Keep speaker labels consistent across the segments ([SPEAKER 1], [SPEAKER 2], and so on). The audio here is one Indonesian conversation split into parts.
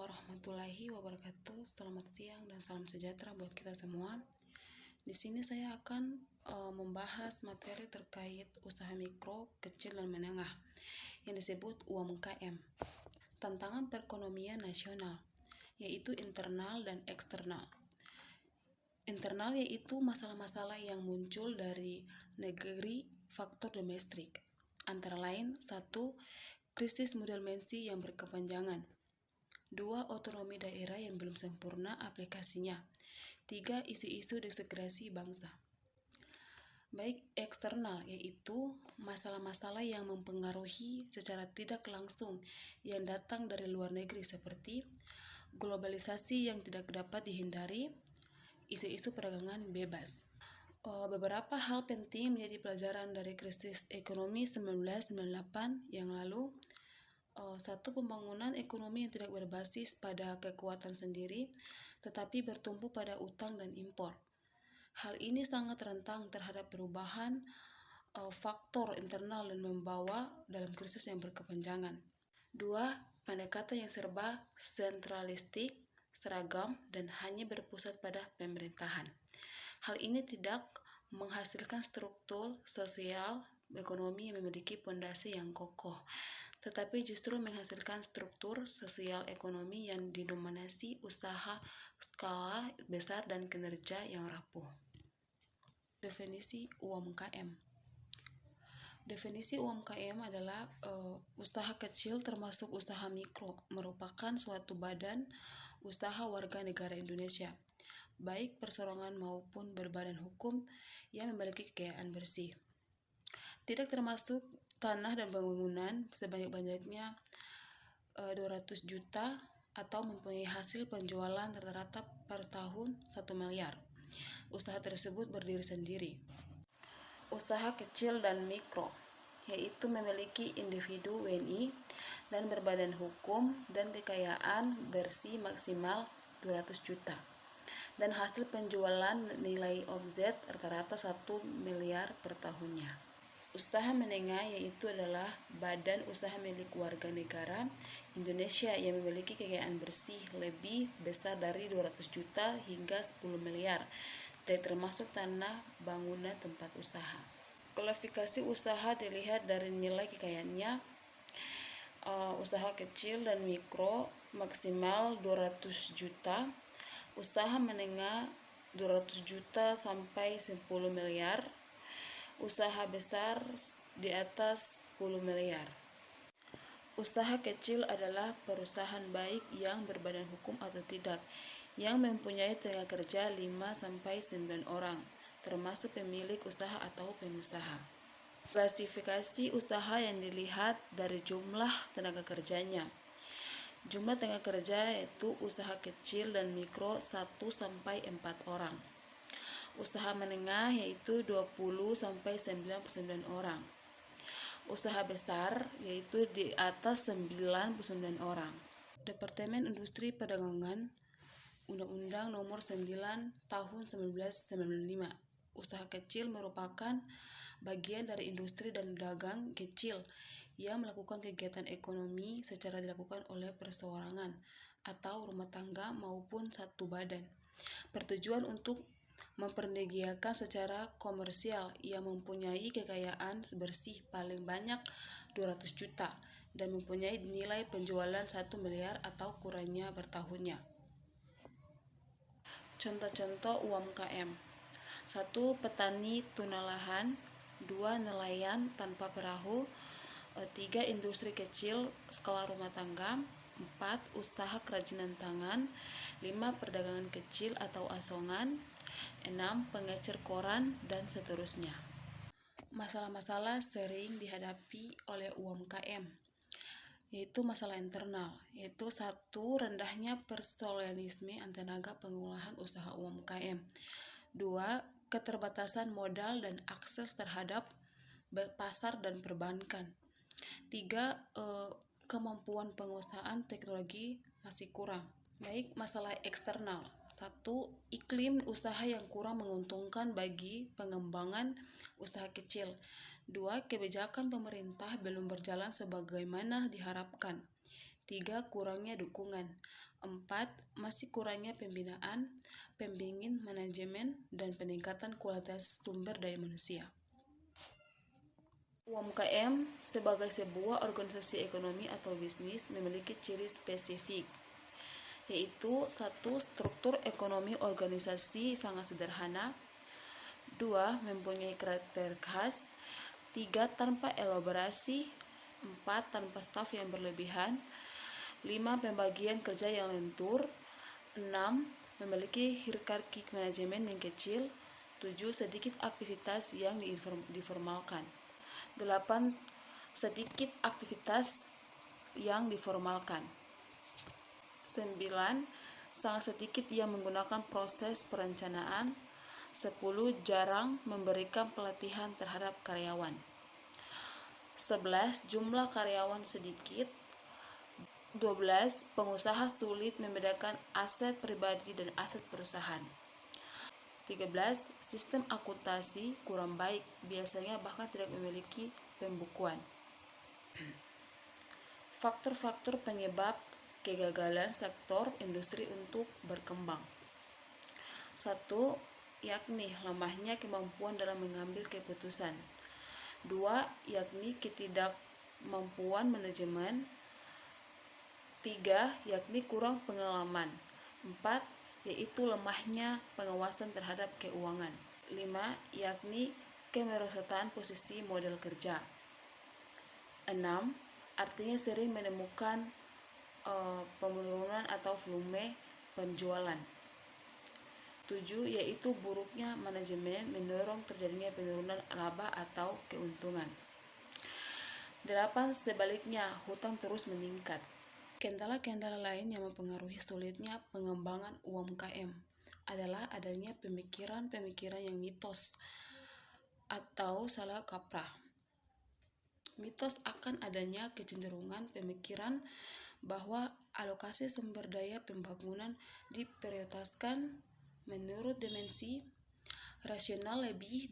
[SPEAKER 1] warahmatullahi wabarakatuh. Selamat siang dan salam sejahtera buat kita semua. Di sini saya akan membahas materi terkait usaha mikro, kecil, dan menengah yang disebut UMKM. Tantangan perekonomian nasional, yaitu internal dan eksternal. Internal yaitu masalah-masalah yang muncul dari negeri faktor domestik. Antara lain, 1. Krisis modal mensi yang berkepanjangan. 2. Otonomi daerah yang belum sempurna aplikasinya. 3. Isu-isu desintegrasi bangsa. Baik eksternal, yaitu masalah-masalah yang mempengaruhi secara tidak langsung yang datang dari luar negeri seperti globalisasi yang tidak dapat dihindari, isu-isu perdagangan bebas. Beberapa hal penting menjadi pelajaran dari krisis ekonomi 1998 yang lalu. 1. Pembangunan ekonomi yang tidak berbasis pada kekuatan sendiri, tetapi bertumpu pada utang dan impor. Hal ini sangat rentan terhadap perubahan faktor internal dan membawa dalam krisis yang berkepanjangan. 2. Pendekatan yang serba sentralistik, seragam, dan hanya berpusat pada pemerintahan. Hal ini tidak menghasilkan struktur sosial ekonomi yang memiliki fondasi yang kokoh, tetapi justru menghasilkan struktur sosial ekonomi yang didominasi usaha skala besar dan kinerja yang rapuh. Definisi UMKM. Definisi UMKM adalah usaha kecil termasuk usaha mikro, merupakan suatu badan usaha warga negara Indonesia, baik perserokongan maupun berbadan hukum yang memiliki kekayaan bersih. Tidak termasuk tanah dan bangunan sebanyak-banyaknya 200 juta atau mempunyai hasil penjualan rata-rata per tahun 1 miliar. Usaha tersebut berdiri sendiri. Usaha kecil dan mikro, yaitu memiliki individu WNI dan berbadan hukum dan kekayaan bersih maksimal 200 juta. Dan hasil penjualan nilai omset rata-rata 1 miliar per tahunnya. Usaha menengah yaitu adalah badan usaha milik warga negara Indonesia yang memiliki kekayaan bersih lebih besar dari 200 juta hingga 10 miliar, tidak termasuk tanah, bangunan, tempat usaha. Kualifikasi usaha dilihat dari nilai kekayaannya. Usaha kecil dan mikro maksimal 200 juta, usaha menengah 200 juta sampai 10 miliar, usaha besar di atas 10 miliar. Usaha kecil adalah perusahaan baik yang berbadan hukum atau tidak, yang mempunyai tenaga kerja 5-9 orang, termasuk pemilik usaha atau pengusaha. Klasifikasi usaha yang dilihat dari jumlah tenaga kerjanya. Jumlah tenaga kerja yaitu usaha kecil dan mikro 1-4 orang. Usaha menengah yaitu 20-99 orang. Usaha besar yaitu di atas 99 orang. Departemen Industri Perdagangan Undang-Undang Nomor 9 Tahun 1995. Usaha kecil merupakan bagian dari industri dan dagang kecil yang melakukan kegiatan ekonomi secara dilakukan oleh perseorangan atau rumah tangga maupun satu badan. Bertujuan untuk memperdayakan secara komersial yang mempunyai kekayaan bersih paling banyak 200 juta dan mempunyai nilai penjualan 1 miliar atau kurangnya bertahunnya. Contoh-contoh UMKM. 1. Petani tuna lahan. 2. Nelayan tanpa perahu. 3. Industri kecil skala rumah tangga. 4. Usaha kerajinan tangan. 5. Perdagangan kecil atau asongan. 6. Pengecer koran, dan seterusnya. Masalah-masalah sering dihadapi oleh UMKM, yaitu masalah internal, yaitu 1. Rendahnya personalisme tenaga pengolahan usaha UMKM. 2. Keterbatasan modal dan akses terhadap pasar dan perbankan. 3. Kemampuan penguasaan teknologi masih kurang. Baik, masalah eksternal. 1. Iklim usaha yang kurang menguntungkan bagi pengembangan usaha kecil. 2. Kebijakan pemerintah belum berjalan sebagaimana diharapkan. 3. Kurangnya dukungan. 4. Masih kurangnya pembinaan, pembimbingan manajemen, dan peningkatan kualitas sumber daya manusia. UMKM sebagai sebuah organisasi ekonomi atau bisnis memiliki ciri spesifik, yaitu 1. Struktur ekonomi organisasi sangat sederhana. 2. Mempunyai karakter khas. 3. Tanpa elaborasi. 4. Tanpa staf yang berlebihan. 5. Pembagian kerja yang lentur. 6. Memiliki hierarki manajemen yang kecil. 7. Sedikit aktivitas yang diformalkan. 8. Sedikit aktivitas yang diformalkan. 9. Sangat sedikit yang menggunakan proses perencanaan. 10. Jarang memberikan pelatihan terhadap karyawan. 11. Jumlah karyawan sedikit. 12. Pengusaha sulit membedakan aset pribadi dan aset perusahaan. 13. Sistem akuntansi kurang baik, biasanya bahkan tidak memiliki pembukuan. Faktor-faktor penyebab kegagalan sektor industri untuk berkembang. 1. Yakni lemahnya kemampuan dalam mengambil keputusan. 2. Yakni ketidakmampuan manajemen. 3. Yakni kurang pengalaman. 4. Yaitu lemahnya pengawasan terhadap keuangan. 5. Yakni kemerosotan posisi model kerja. 6. Artinya sering menemukan penurunan atau volume penjualan. 7. Yaitu buruknya manajemen mendorong terjadinya penurunan laba atau keuntungan. 8. Sebaliknya, hutang terus meningkat. Kendala-kendala lain yang mempengaruhi sulitnya pengembangan UMKM adalah adanya pemikiran-pemikiran yang mitos atau salah kaprah. Mitos akan adanya kecenderungan pemikiran bahwa alokasi sumber daya pembangunan diprioritaskan menurut dimensi rasional lebih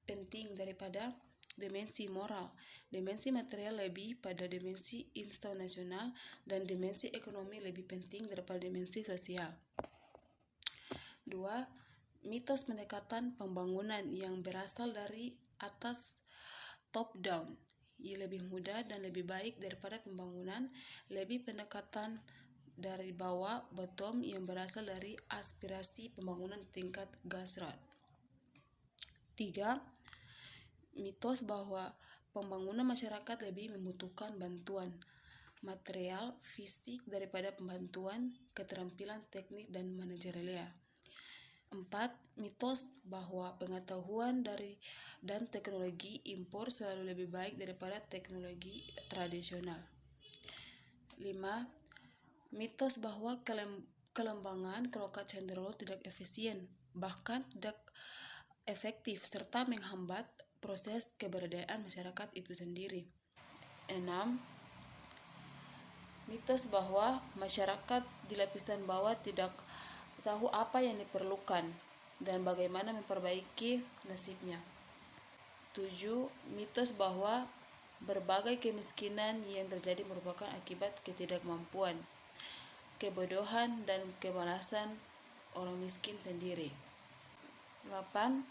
[SPEAKER 1] penting daripada dimensi moral, dimensi material lebih pada dimensi institusional, dan dimensi ekonomi lebih penting daripada dimensi sosial. 2. Mitos pendekatan pembangunan yang berasal dari atas top down, ia lebih mudah dan lebih baik daripada pembangunan lebih pendekatan dari bawah bottom yang berasal dari aspirasi pembangunan tingkat grassroots. 3. Mitos bahwa pembangunan masyarakat lebih membutuhkan bantuan material fisik daripada pembantuan keterampilan teknik dan manajerial. 4. Mitos bahwa pengetahuan dan teknologi impor selalu lebih baik daripada teknologi tradisional. 5. Mitos bahwa kelembangan kelokat cenderung tidak efisien, bahkan tidak efektif, serta menghambat proses keberadaan masyarakat itu sendiri. 6. Mitos bahwa masyarakat di lapisan bawah tidak tahu apa yang diperlukan dan bagaimana memperbaiki nasibnya. 7. Mitos bahwa berbagai kemiskinan yang terjadi merupakan akibat ketidakmampuan, kebodohan, dan kemalasan orang miskin sendiri. 8.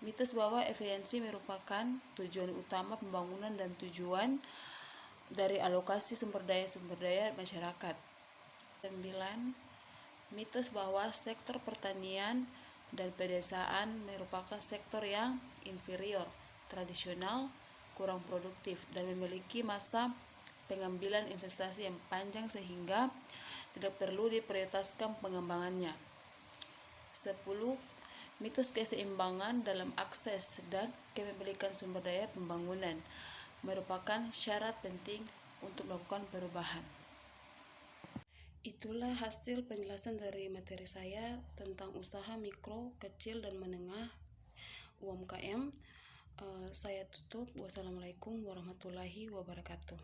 [SPEAKER 1] Mitos bahwa efisiensi merupakan tujuan utama pembangunan dan tujuan dari alokasi sumber daya masyarakat. 9. Mitos bahwa sektor pertanian dan pedesaan merupakan sektor yang inferior, tradisional, kurang produktif, dan memiliki masa pengambilan investasi yang panjang sehingga tidak perlu diprioritaskan pengembangannya. 10. Mitos keseimbangan dalam akses dan kepemilikan sumber daya pembangunan merupakan syarat penting untuk melakukan perubahan. Itulah hasil penjelasan dari materi saya tentang usaha mikro, kecil, dan menengah UMKM. Saya tutup. Wassalamualaikum warahmatullahi wabarakatuh.